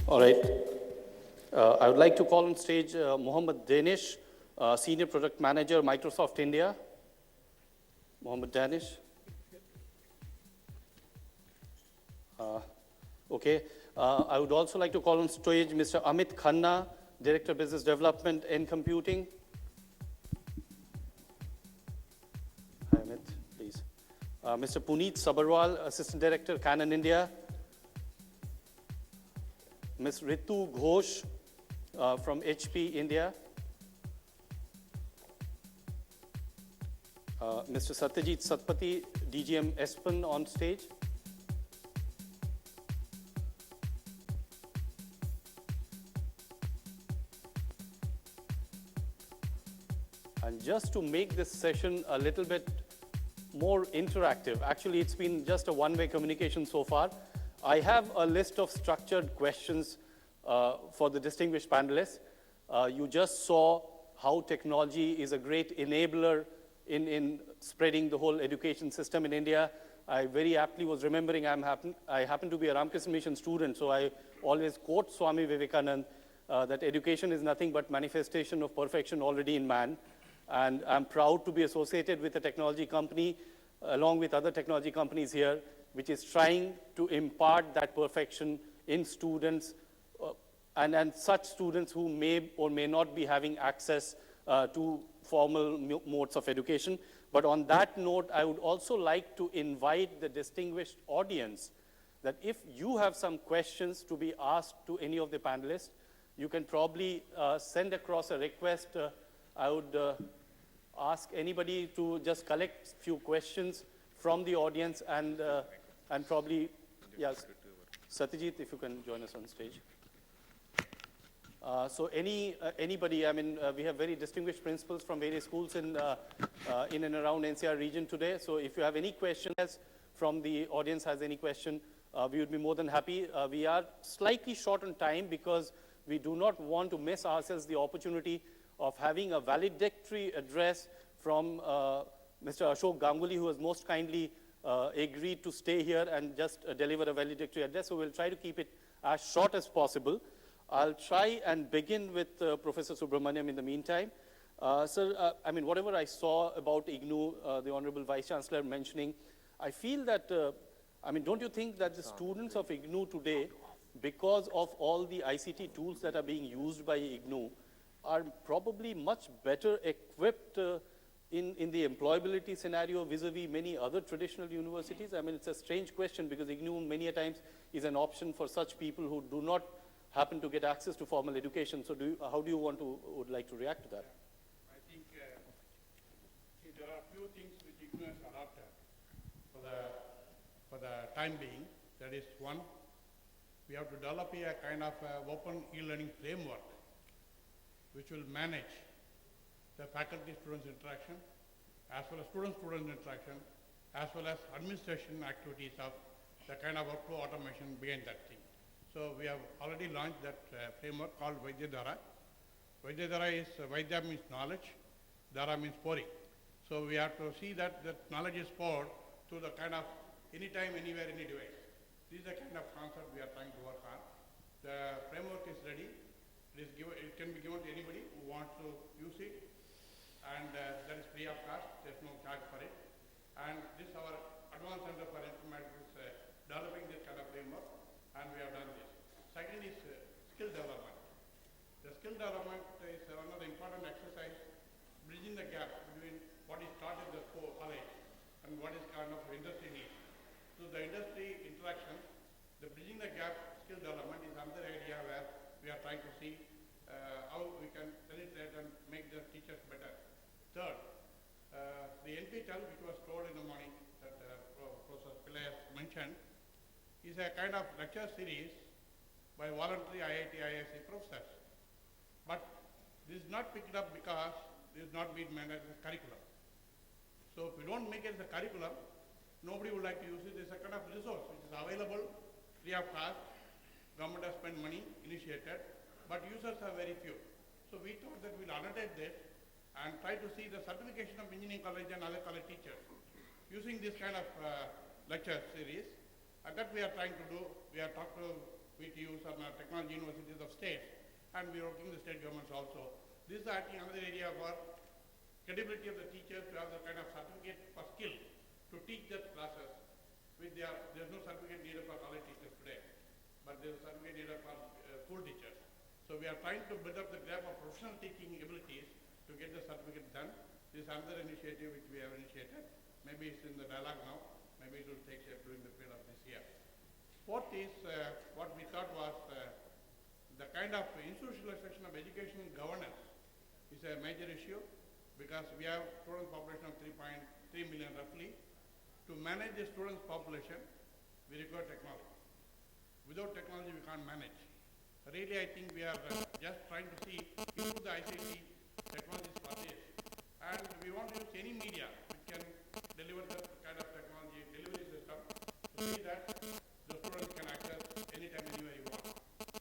All right. I would like to call on stage Mohammed Danish, Senior Product Manager, Microsoft India. Mohammed Danish. Okay. I would also like to call on stage Mr. Amit Khanna, Director Business Development and Computing. Hi, Amit, please. Mr. Puneet Sabarwal, Assistant Director, Canon India. Ms. Ritu Ghosh from HP India. Mr. Satyajit Satpathy, DGM ESPN on stage. And just to make this session a little bit more interactive, actually it's been just a one-way communication so far. I have a list of structured questions for the distinguished panelists. You just saw how technology is a great enabler in spreading the whole education system in India. I very aptly was remembering I happen to be a Ramakrishna Mission student, so I always quote Swami Vivekananda that education is nothing but manifestation of perfection already in man. And I'm proud to be associated with a technology company, along with other technology companies here, which is trying to impart that perfection in students, and such students who may or may not be having access to formal modes of education. But on that note, I would also like to invite the distinguished audience that if you have some questions to be asked to any of the panelists, you can probably send across a request. I would ask anybody to just collect a few questions from the audience and probably, yes, Satyajit, if you can join us on stage. So anybody, I mean, we have very distinguished principals from various schools in and around NCR region today. So if you have any questions from the audience has any question, we would be more than happy. We are slightly short on time because we do not want to miss ourselves the opportunity of having a valedictory address from Mr. Ashok Ganguly, who has most kindly agreed to stay here and just deliver a valedictory address. So we'll try to keep it as short as possible. I'll try and begin with Professor Subramaniam in the meantime. Sir, I mean, whatever I saw about IGNOU, the Honorable Vice Chancellor mentioning, I feel that, I mean, don't you think that the students of IGNOU today, because of all the ICT tools that are being used by IGNOU, are probably much better equipped in the employability scenario vis-a-vis many other traditional universities? I mean, it's a strange question because IGNOU many a times is an option for such people who do not happen to get access to formal education. So how do you would like to react to that? I think there are a few things which IGNOU has adopted for the time being. That is, one, we have to develop a kind of open e-learning framework which will manage the faculty-students interaction, as well as student-student interaction, as well as administration activities of the kind of workflow automation behind that thing. So we have already launched that framework called Vaidyadhara. Vaidyadhara is, Vaidya means knowledge, Dhara means pouring. So we have to see that that knowledge is poured through the kind of anytime, anywhere, any device. This is the kind of concept we are trying to work on. The framework is ready. It can be given to anybody who wants to use it, and that is free of cost. There's no charge for it. And this our Advanced Center for Informatics is developing this kind of framework, and we have done this. Second is skill development. The skill development is another important exercise, bridging the gap between what is taught in the college and what is kind of industry needs. So the industry interaction, the bridging the gap skill development is another area where we are trying to see how we can penetrate and make the teachers better. Third, the NPTEL, which was told in the morning that Professor Pillai has mentioned, is a kind of lecture series by voluntary IIT IISc professors. But this is not picked up because this is not being managed as a curriculum. So if we don't make it as a curriculum, nobody would like to use it as a kind of resource which is available free of cost. Government has spent money, initiated, but users are very few. So we thought that we'll annotate this and try to see the certification of engineering college and other college teachers using this kind of lecture series. And that we are trying to do. We VTUs and technology universities of states, and we are working with the state governments also. This is, I think, another area for credibility of the teachers to have the kind of certificate for skill to teach that classes. There's no certificate needed for college teachers today, but there's a certificate needed for school teachers. So we are trying to build up the gap of professional teaching abilities to get the certificate done. This is another initiative which we have initiated. Maybe it's in the dialogue now. Maybe it will take shape during the period of this year. Fourth is what we thought was the kind of institutionalization of education governance is a major issue because we have student population of 3.3 million roughly. To manage the students population, we require technology. Without technology, we can't manage. Really, I think we are just trying to see improve the ICT technologies for this. And we want to use any media which can deliver the kind of technology delivery system to see that the students can access anytime, anywhere you want.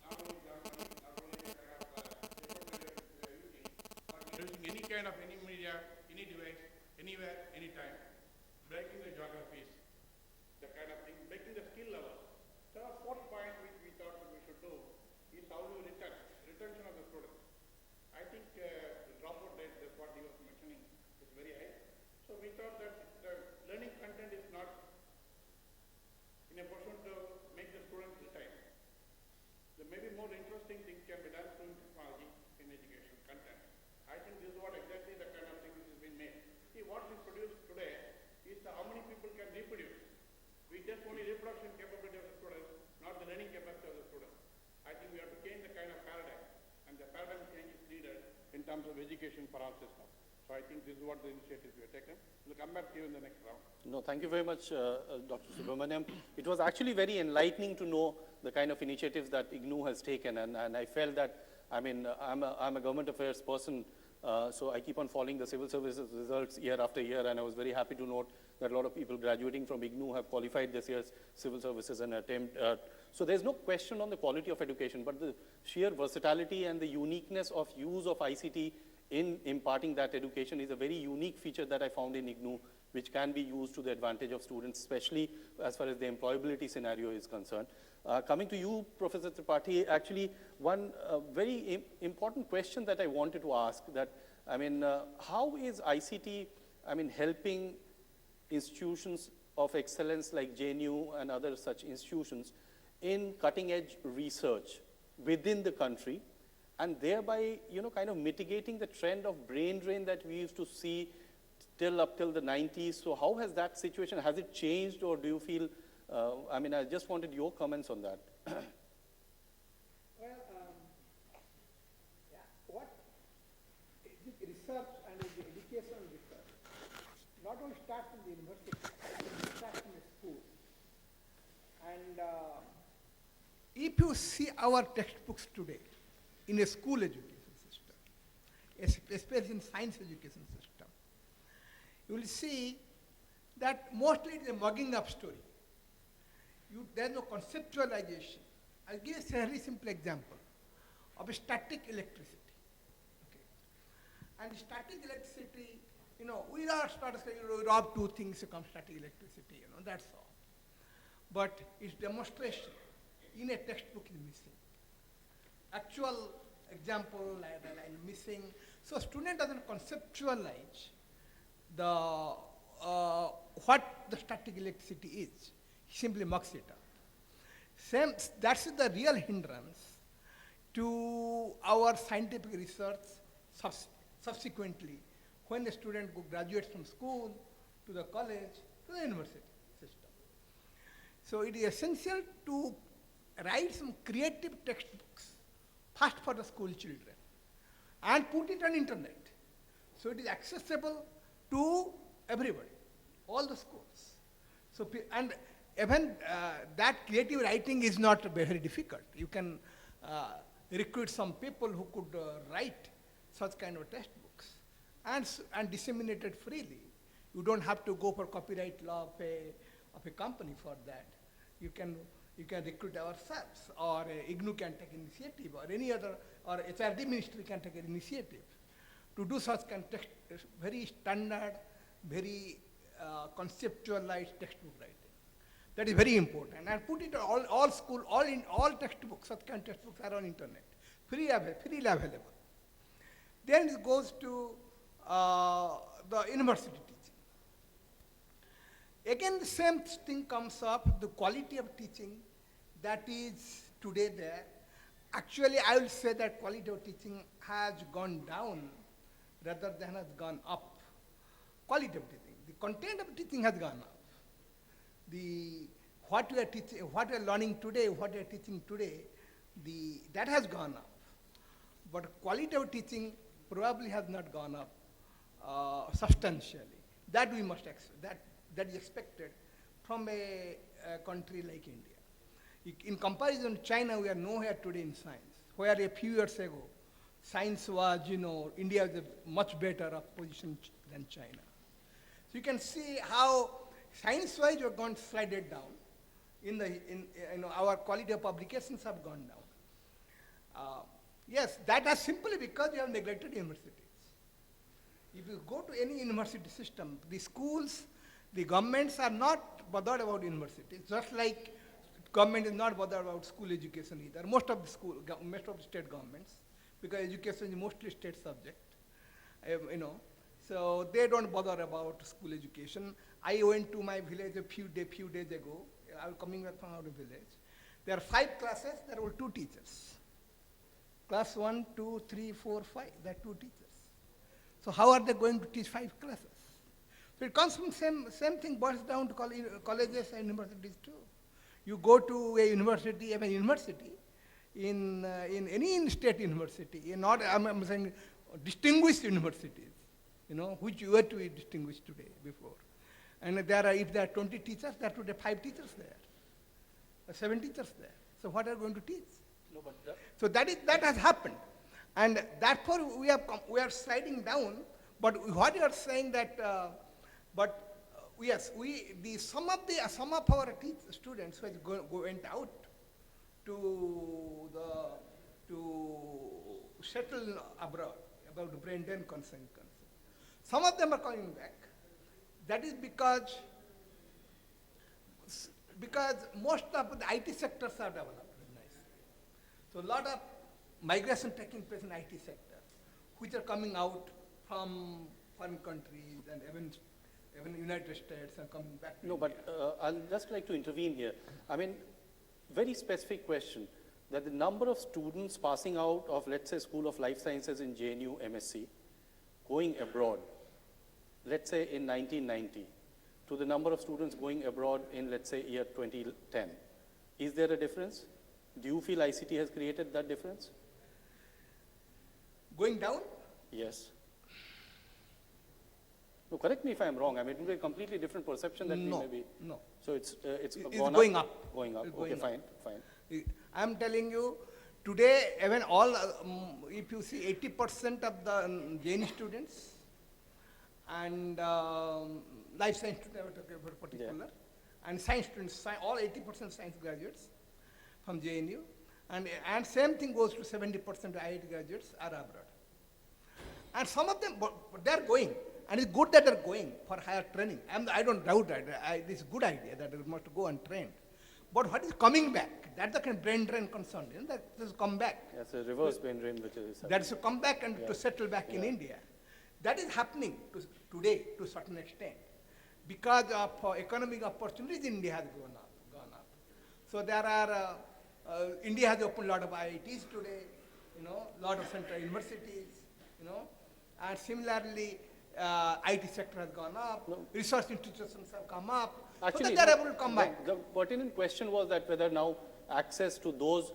Not only Germany, not only the kind of equipment that we are using, but using any kind of any media, any device, anywhere, anytime, breaking the geographies, the kind of thing, breaking the skill levels. So the fourth point which we thought that we should do is how do we retention of the students. I think the dropout rate, that's what he was mentioning, is very high. So we thought that the learning content is not in a position to make the students retire. The maybe more interesting things can be done through technology in education content. I think this is what exactly the kind of thing which has been made. See, what is produced today is how many people can reproduce. We test only reproduction capability of the students, not the learning capacity of the students. I think we have to change the kind of paradigm, and the paradigm change is needed in terms of education for our system. So I think this is what the initiatives we have taken. We'll come back to you in the next round. No, thank you very much, Dr. Subramaniam. It was actually very enlightening to know the kind of initiatives that IGNOU has taken, and I felt that, I mean, I'm a government affairs person, so I keep on following the civil services results year after year, and I was very happy to note that a lot of people graduating from IGNOU have qualified this year's civil services and attempt. So there's no question on the quality of education, but the sheer versatility and the uniqueness of use of ICT in imparting that education is a very unique feature that I found in IGNOU, which can be used to the advantage of students, especially as far as the employability scenario is concerned. Coming to you, Professor Tripathi, actually one very important question that I wanted to ask that, I mean, how is ICT, I mean, helping institutions of excellence like JNU and other such institutions in cutting edge research within the country, and thereby, you know, kind of mitigating the trend of brain drain that we used to see up till the 90s. So how has that situation, has it changed, or do you feel, I mean, I just wanted your comments on that. Well, yeah, what research and the education research not only starts in the university, it starts in the school. And if you see our textbooks today in a school education system, especially in science education system, you will see that mostly it is a mugging up story. There is no conceptualization. I'll give a very simple example of a static electricity. Okay. And static electricity, you know, we are started saying, you rub two things, you come static electricity, you know, that's all. But its demonstration in a textbook is missing. Actual example like missing. So student doesn't conceptualize the what the static electricity is. He simply mucks it up. That's the real hindrance to our scientific research subsequently when the student graduates from school to the college to the university system. So it is essential to write some creative textbooks first for the school children and put it on internet. So it is accessible to everybody, all the schools. So, and even that creative writing is not very difficult. You can recruit some people who could write such kind of textbooks and disseminate it freely. You don't have to go for copyright law of a company for that. You can recruit ourselves, or IGNOU can take initiative, or any other, or HRD ministry can take an initiative to do such kind of very standard, very conceptualized textbook writing. That is very important. And put it all school, all textbooks, such kind of textbooks are on internet, freely available. Then it goes to the university teaching. Again, the same thing comes up, the quality of teaching that is today there. Actually, I will say that quality of teaching has gone down rather than has gone up. Quality of teaching. The content of teaching has gone up. What we are teaching, what we are learning today, what we are teaching today, that has gone up. But quality of teaching probably has not gone up substantially. That we must accept. That is expected from a country like India. In comparison to China, we are nowhere today in science, where a few years ago, science was, India was a much better position than China. So you can see how science-wise we have gone slided down. Our quality of publications have gone down. Yes, that is simply because we have neglected universities. If you go to any university system, the schools, the governments are not bothered about universities, just like government is not bothered about school education either. Most of the state governments, because education is mostly state subject, so they don't bother about school education. I went to my village a few days ago. I was coming back from our village. There are 5 classes, there were 2 teachers. Class 1, 2, 3, 4, 5, there are 2 teachers. So how are they going to teach 5 classes? So it comes from same thing, boils down to colleges and universities too. You go to a university, in any state university, I'm saying distinguished universities, which were to be distinguished today before. And if there are 20 teachers, there would be 5 teachers there, 7 teachers there. So what are going to teach? No, but So that has happened. And therefore we are sliding down, but what you are saying that, yes, some of our students who went out to settle abroad about brain drain concern. Some of them are coming back. That is because most of the IT sectors are developed nicely. So a lot of migration taking place in IT sector, which are coming out from foreign countries and even United States and coming back to no, India. but I'll just like to intervene here. I mean, very specific question, that the number of students passing out of, let's say, School of Life Sciences in JNU MSc, going abroad, let's say in 1990, to the number of students going abroad in, let's say, year 2010, is there a difference? Do you feel ICT has created that difference? Going down? Yes. No, correct me if I'm wrong. I mean, it will be a completely different perception that we may be. No. So it's Going gone up. Going up. It's Okay, going up. fine. I'm telling you, today, even all, if you see 80% of the JNU students and life science students in particular, and science students, all 80% science graduates from JNU, and same thing goes to 70% of IIT graduates are abroad. And some of them, but they're going, and it's good that they're going for higher training. I don't doubt that. It's a good idea that they must go and train. But what is coming back? That's the kind of brain drain concern. That is come back. That's a reverse brain drain, which is That is to come back and to settle back in India. That is happening today to a certain extent because of economic opportunities. India has gone up. So there are India has opened a lot of IITs today, a lot of central universities, and similarly IT sector has gone up. Research institutions have come up. Actually, so that they are able to come back. The pertinent question was that whether now access to those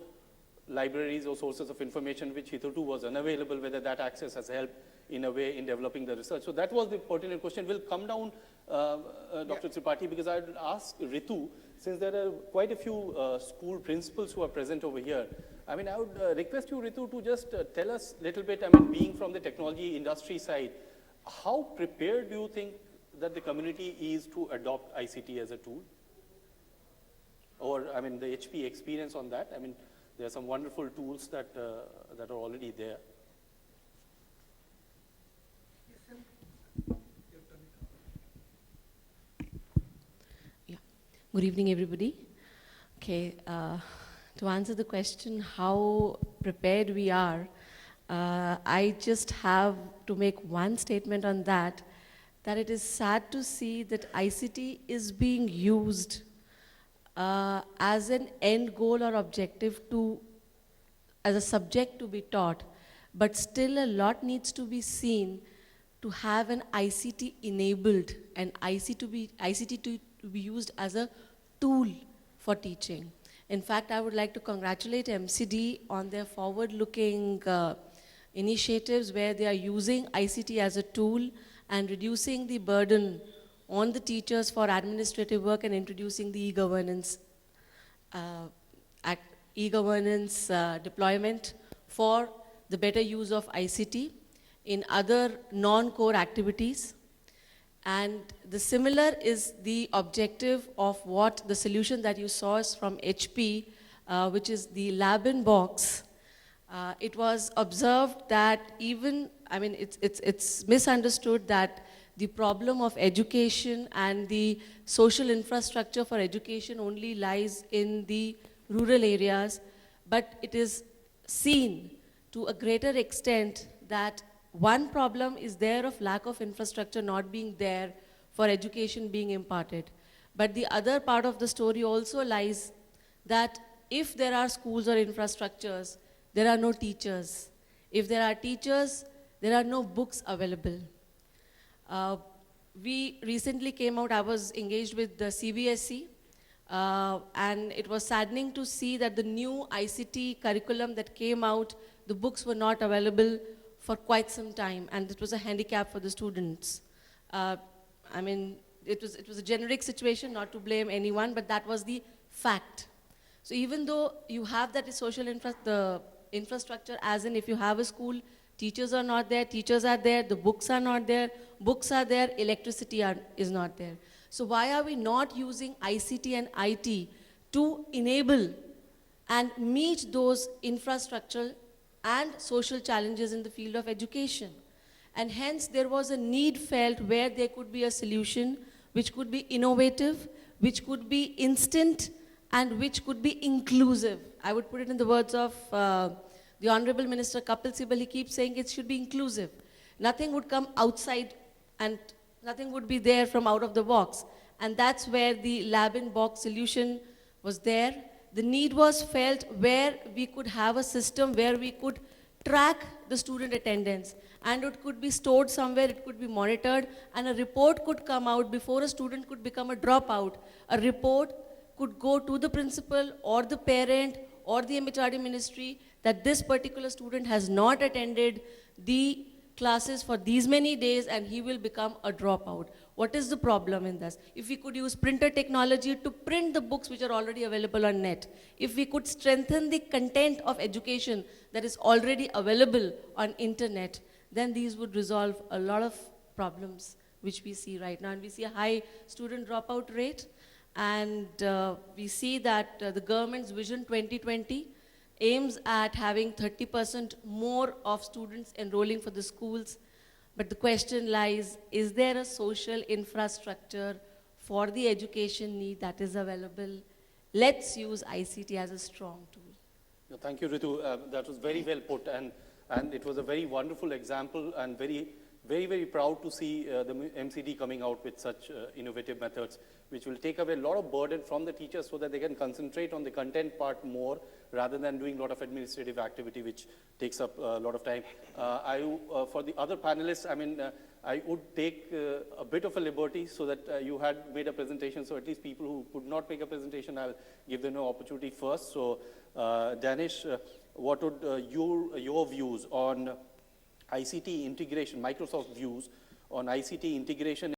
libraries or sources of information which hitherto was unavailable, whether that access has helped in a way in developing the research. So that was the pertinent question. We'll come down, Dr. Tripathi, because I'd ask Ritu, since there are quite a few school principals who are present over here. I mean, I would request you, Ritu, to just tell us a little bit, I mean, being from the technology industry side, how prepared do you think that the community is to adopt ICT as a tool? Or, I mean, the HP experience on that? I mean, there are some wonderful tools that, that are already there. Good evening, everybody. Okay, to answer the question how prepared we are, I just have to make one statement on that, that it is sad to see that ICT is being used as an end goal or objective to, as a subject to be taught, but still a lot needs to be seen to have an ICT enabled and ICT to be used as a tool for teaching. In fact, I would like to congratulate MCD on their forward-looking initiatives where they are using ICT as a tool and reducing the burden on the teachers for administrative work and introducing the e-governance deployment for the better use of ICT in other non-core activities. And the similar is the objective of what the solution that you saw is from HP, which is the lab-in-box. It was observed that even, I mean, it's misunderstood that the problem of education and the social infrastructure for education only lies in the rural areas, but it is seen to a greater extent that one problem is there of lack of infrastructure not being there for education being imparted. But the other part of the story also lies that if there are schools or infrastructures, there are no teachers. If there are teachers, there are no books available. We recently came out, I was engaged with the CBSE, and it was saddening to see that the new ICT curriculum that came out, the books were not available for quite some time, and it was a handicap for the students. I mean, it was a generic situation, not to blame anyone, but that was the fact. So even though you have that the infrastructure, as in if you have a school, teachers are not there, teachers are there, the books are not there, books are there, electricity is not there. So why are we not using ICT and IT to enable and meet those infrastructural and social challenges in the field of education? And hence there was a need felt where there could be a solution which could be innovative, which could be instant, and which could be inclusive. I would put it in the words of the Honorable Minister Kapil Sibal. He keeps saying it should be inclusive. Nothing would come outside and nothing would be there from out of the box. And that's where the lab-in-box solution was there. The need was felt where we could have a system where we could track the student attendance, and it could be stored somewhere, it could be monitored, and a report could come out before a student could become a dropout. A report could go to the principal or the parent or the MHRD ministry that this particular student has not attended the classes for these many days and he will become a dropout. What is the problem in this? If we could use printer technology to print the books which are already available on net, if we could strengthen the content of education that is already available on internet, then these would resolve a lot of problems which we see right now. And we see a high student dropout rate, and we see that the government's Vision 2020 aims at having 30% more of students enrolling for the schools. But the question lies, is there a social infrastructure for the education need that is available? Let's use ICT as a strong tool. No, thank you, Ritu. That was very well put, and it was a very wonderful example, and very, very proud to see the MCD coming out with such innovative methods, which will take away a lot of burden from the teachers so that they can concentrate on the content part more rather than doing a lot of administrative activity, which takes up a lot of time. For the other panelists, I mean, I would take a bit of a liberty so that you had made a presentation, so at least people who could not make a presentation, I'll give them an opportunity first. So, Danish, what would your views on ICT integration, Microsoft views on ICT integration